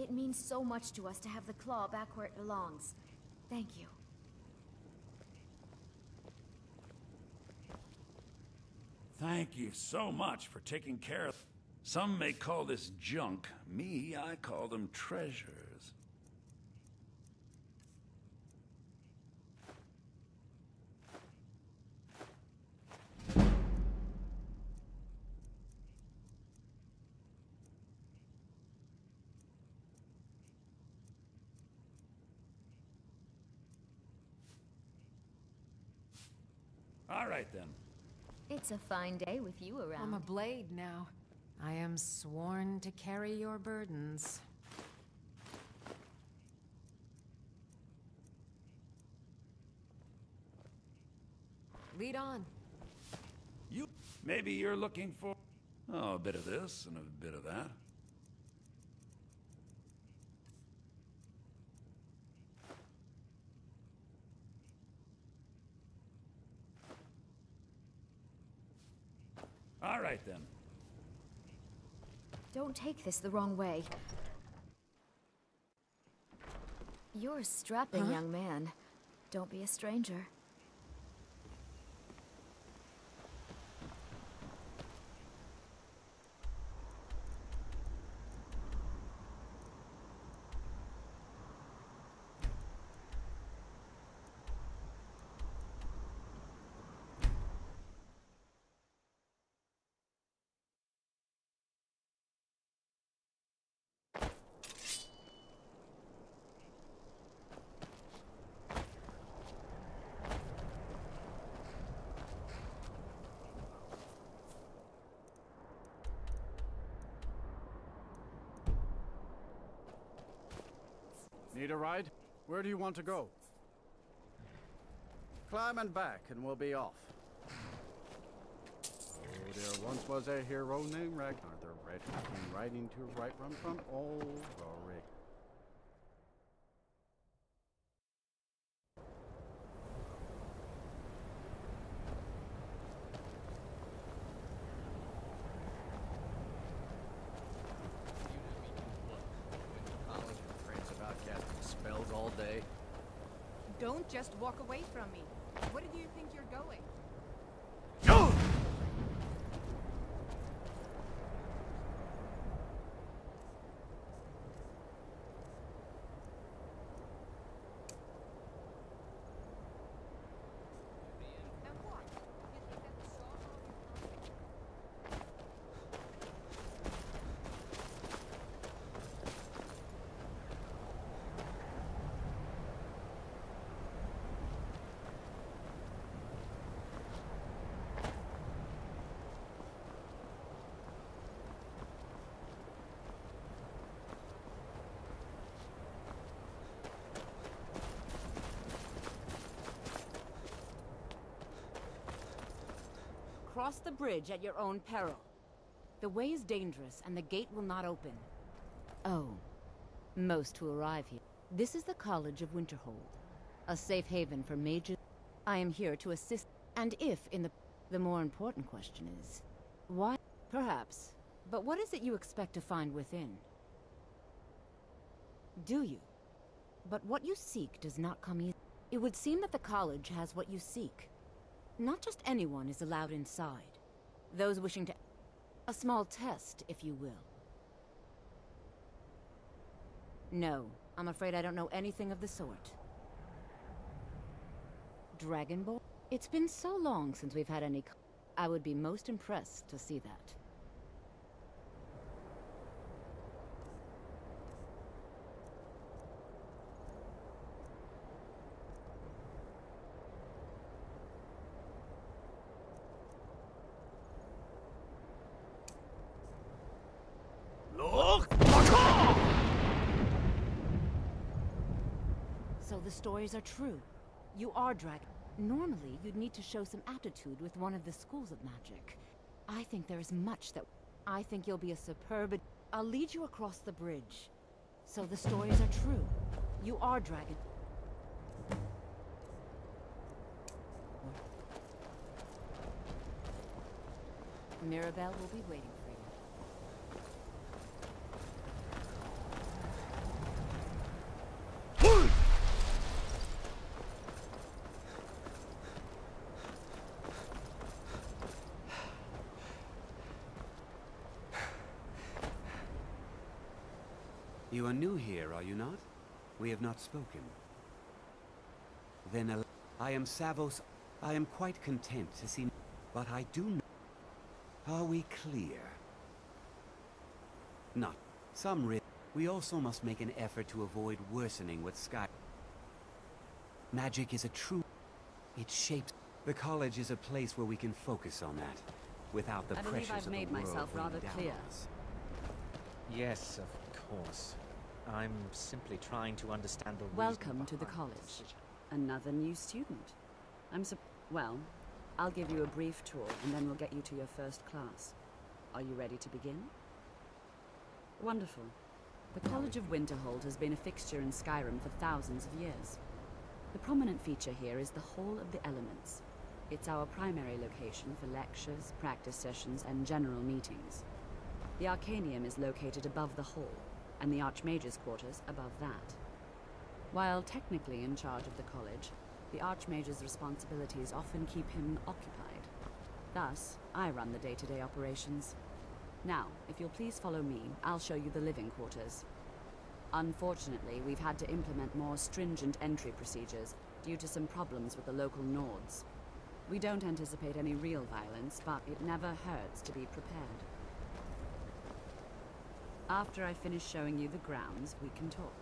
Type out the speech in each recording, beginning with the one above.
It means so much to us to have the claw back where it belongs. Thank you. Thank you so much for taking care of... Some may call this junk. Me, I call them treasures. All right, then. It's a fine day with you around. I'm a blade now. I am sworn to carry your burdens. Lead on. Maybe you're looking for... Oh, a bit of this and a bit of that. All right, then. Don't take this the wrong way. You're a strapping young man. Don't be a stranger. Need a ride? Where do you want to go? Climb and back and we'll be off. Oh, there once was a hero named Ragnar the Red, who came riding to right run from old Rorik. Spells all day. Don't just walk away from me. Where do you think you're going? Cross the bridge at your own peril. The way is dangerous, and the gate will not open. Oh. Most who arrive here. This is the College of Winterhold. A safe haven for mages. I am here to assist. And if in the... The more important question is... Why? Perhaps. But what is it you expect to find within? Do you? But what you seek does not come easy. It would seem that the college has what you seek. Not just anyone is allowed inside. Those wishing to... A small test, if you will. No, I'm afraid I don't know anything of the sort. Dragonborn? It's been so long since we've had any... I would be most impressed to see that. So the stories are true. You are dragon. Normally, you'd need to show some aptitude with one of the schools of magic. I think there is much that... I think you'll be a superb... I'll lead you across the bridge. So the stories are true. You are dragon. Mirabelle will be waiting for you. You are new here, are you not? We have not spoken. Then I am Savos. I am quite content to see... But I do know... Are we clear? Not. Some risk. We also must make an effort to avoid worsening with Sky. Magic is a true... It shapes... The college is a place where we can focus on that, without the I believe pressures I've of made the world myself weighing rather down clear. on us. Yes, of course. I'm simply trying to understand the reason Welcome to the behind college. decision. Another new student. Well, I'll give you a brief tour, and then we'll get you to your first class. Are you ready to begin? Wonderful. The College of Winterhold has been a fixture in Skyrim for thousands of years. The prominent feature here is the Hall of the Elements. It's our primary location for lectures, practice sessions, and general meetings. The Arcanium is located above the hall, and the Archmage's quarters above that. While technically in charge of the college, the Archmage's responsibilities often keep him occupied. Thus, I run the day-to-day operations. Now, if you'll please follow me, I'll show you the living quarters. Unfortunately, we've had to implement more stringent entry procedures due to some problems with the local Nords. We don't anticipate any real violence, but it never hurts to be prepared. After I finish showing you the grounds, we can talk.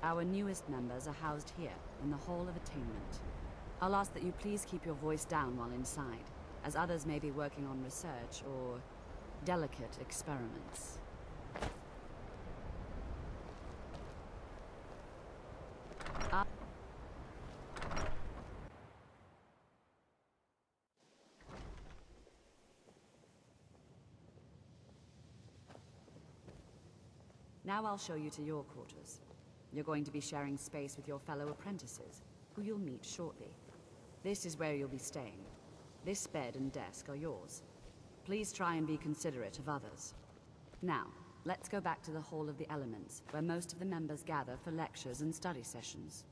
Our newest members are housed here, in the Hall of Attainment. I'll ask that you please keep your voice down while inside, as others may be working on research or delicate experiments. Now I'll show you to your quarters. You're going to be sharing space with your fellow apprentices, who you'll meet shortly. This is where you'll be staying. This bed and desk are yours. Please try and be considerate of others. Now, let's go back to the Hall of the Elements, where most of the members gather for lectures and study sessions.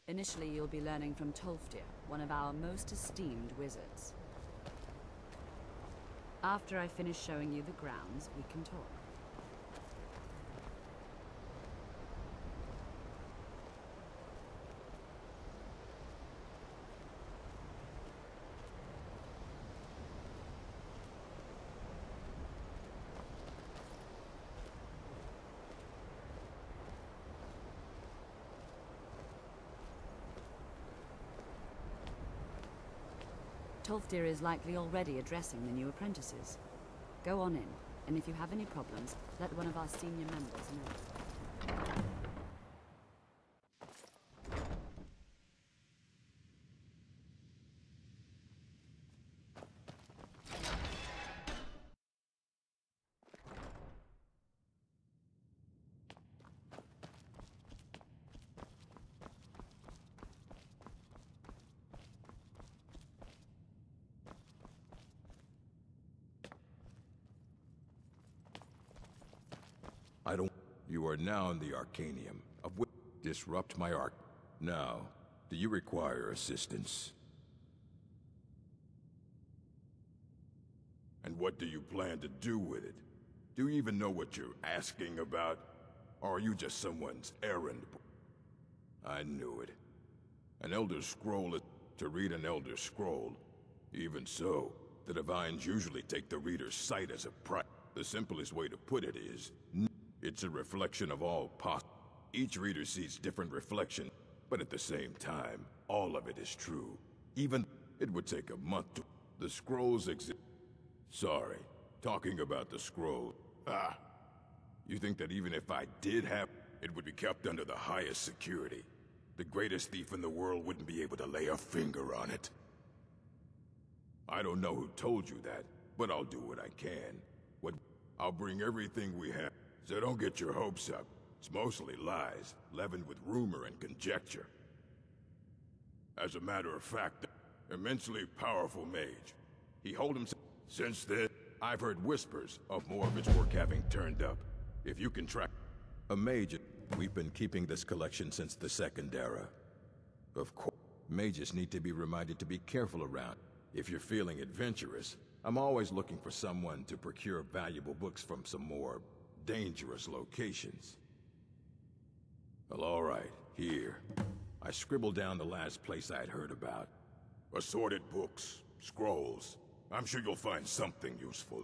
Initially, you'll be learning from Tolfdir, one of our most esteemed wizards. After I finish showing you the grounds, we can talk. Tolfdir is likely already addressing the new apprentices. Go on in, and if you have any problems, let one of our senior members know. You are now in the Arcanium, of which disrupt my arc. Now, Do you require assistance? And what do you plan to do with it? Do you even know what you're asking about? Or are you just someone's errand boy? I knew it. An Elder Scroll is to read an Elder Scroll. Even so, the Divines usually take the reader's sight as a prize. The simplest way to put it is, it's a reflection of all possible. Each reader sees different reflections, but at the same time, all of it is true. Even it would take a month to... The scrolls exist. Sorry, talking about the scroll. You think that even if I did have, it would be kept under the highest security? The greatest thief in the world wouldn't be able to lay a finger on it. I don't know who told you that, but I'll do what I can. I'll bring everything we have, so don't get your hopes up. It's mostly lies, leavened with rumor and conjecture. As a matter of fact, immensely powerful mage. He holds himself. Since then, I've heard whispers of more of his work having turned up. If you can track a mage, we've been keeping this collection since the Second Era. Of course, mages need to be reminded to be careful around. If you're feeling adventurous, I'm always looking for someone to procure valuable books from some more dangerous locations. Well, all right, here. I scribbled down the last place I'd heard about. Assorted books, scrolls. I'm sure you'll find something useful.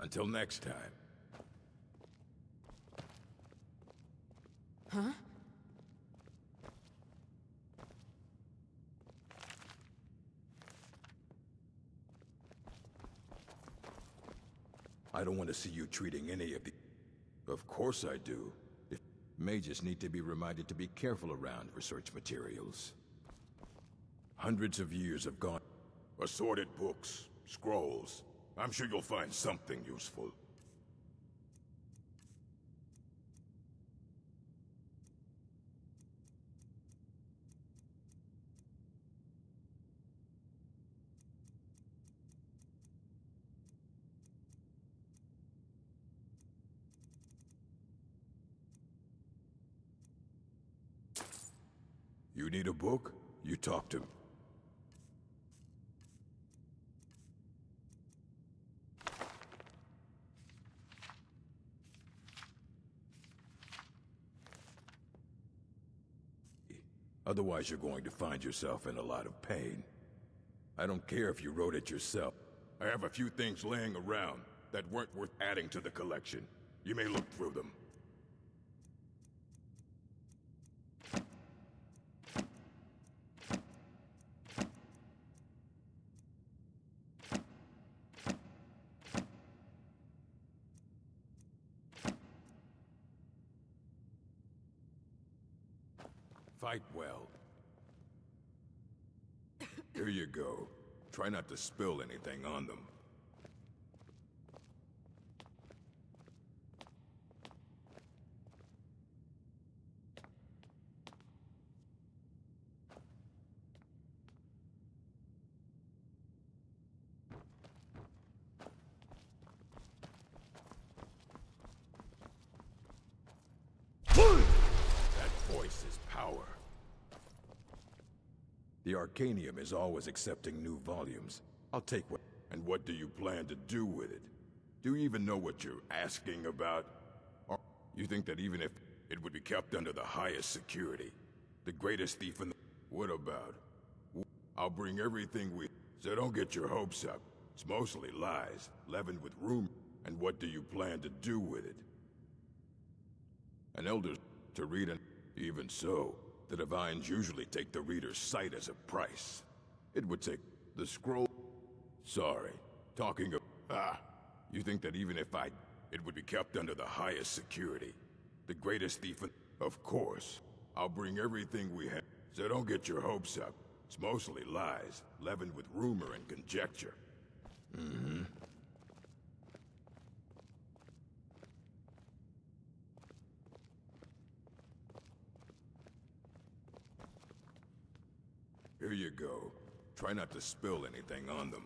Until next time. Huh? I don't want to see you treating any of the... Of course I do. If mages need to be reminded to be careful around research materials. Hundreds of years have gone. Assorted books, scrolls. I'm sure you'll find something useful. You need a book? You talk to me. Otherwise, you're going to find yourself in a lot of pain. I don't care if you wrote it yourself. I have a few things laying around that weren't worth adding to the collection. You may look through them. Fight well. Here you go. Try not to spill anything on them. That voice is power. The Arcanium is always accepting new volumes. I'll take what... And what do you plan to do with it? Do you even know what you're asking about? Or you think that even if... it would be kept under the highest security. The greatest thief in the... What about? I'll bring everything we... So don't get your hopes up. It's mostly lies, leavened with rumor. And what do you plan to do with it? An elder to read an... Even so, the Divines usually take the reader's sight as a price. It would take the scroll... Sorry, talking of... you think that even if I... It would be kept under the highest security. The greatest thief in... Of course. I'll bring everything we have. So don't get your hopes up. It's mostly lies, leavened with rumor and conjecture. Mm-hmm. Here you go. Try not to spill anything on them.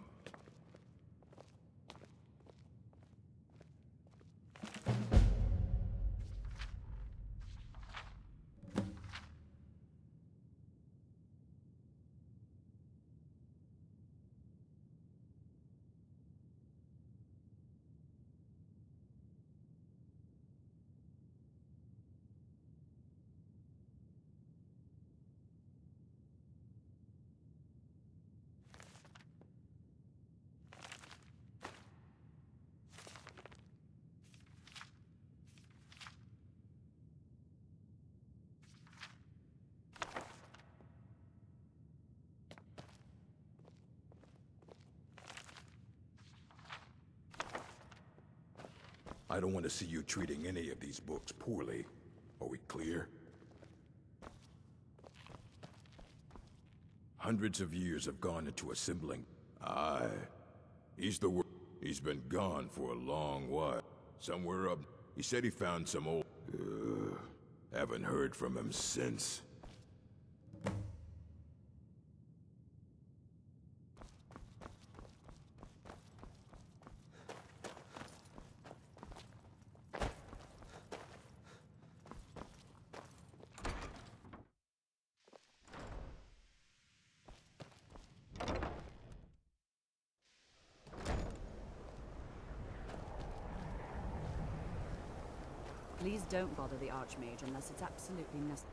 I don't want to see you treating any of these books poorly. Are we clear? Hundreds of years have gone into assembling. Aye. He's been gone for a long while. Somewhere up... He said he found some old... haven't heard from him since. Please don't bother the Archmage unless it's absolutely necessary.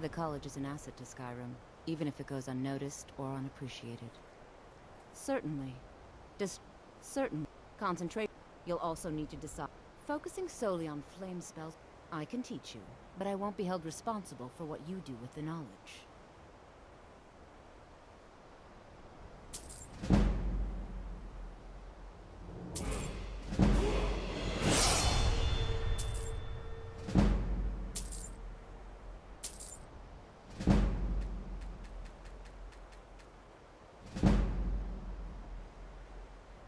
The college is an asset to Skyrim, even if it goes unnoticed or unappreciated. Certainly. Certain. Concentrate. You'll also need to decide. Focusing solely on flame spells, I can teach you, but I won't be held responsible for what you do with the knowledge.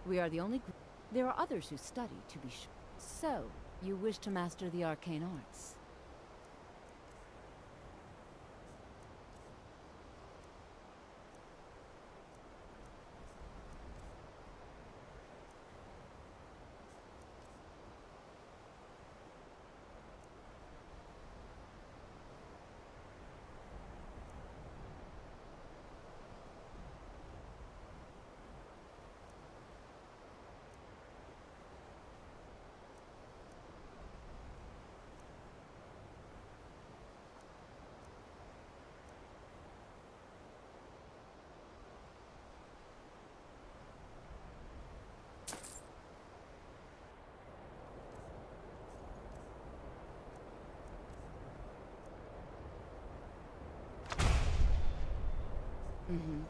We are the only group. There are others who study, to be sure. So, you wish to master the arcane arts? Mm-hmm.